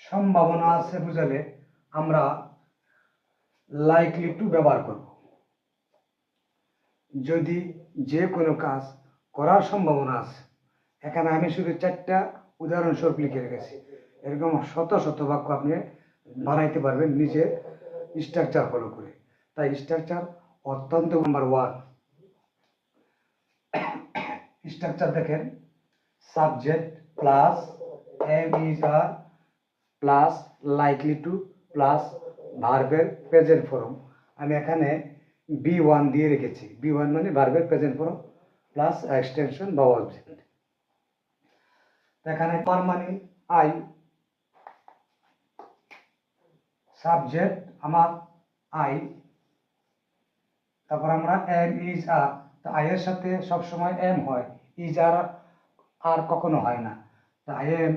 সম্ভাবনা আছে বুঝালে আমরা লাইকলি টু ব্যবহার করব। যদি যে কোনো কাজ করার সম্ভাবনা আছে, এখানে আমি শুধু 4টা উদাহরণস্বরূপ লিখে রেখেছি। এরকম শত শত বাক্য আপনি বানাইতে পারবেন নিজের স্ট্রাকচার ফলো করে। তাই স্ট্রাকচার অত্যন্ত নাম্বার 1। স্ট্রাকচার দেখেন, subject plus am is are plus likely to plus ভার্বের প্রেজেন্ট ফর্ম। আমি এখানে B1 দিয়ে রেখেছি। B1 মানে ভার্বের প্রেজেন্ট ফর্ম প্লাস এক্সটেনশন বা অবজেক্ট। এখানে আমার মানে আই, সাবজেক্ট আমার আই, তারপর আমরা এম ইজ আর, তো আই এর সাথে সবসময় এম হয়, ইজ আর আর কখনো হয় না। তো আই এম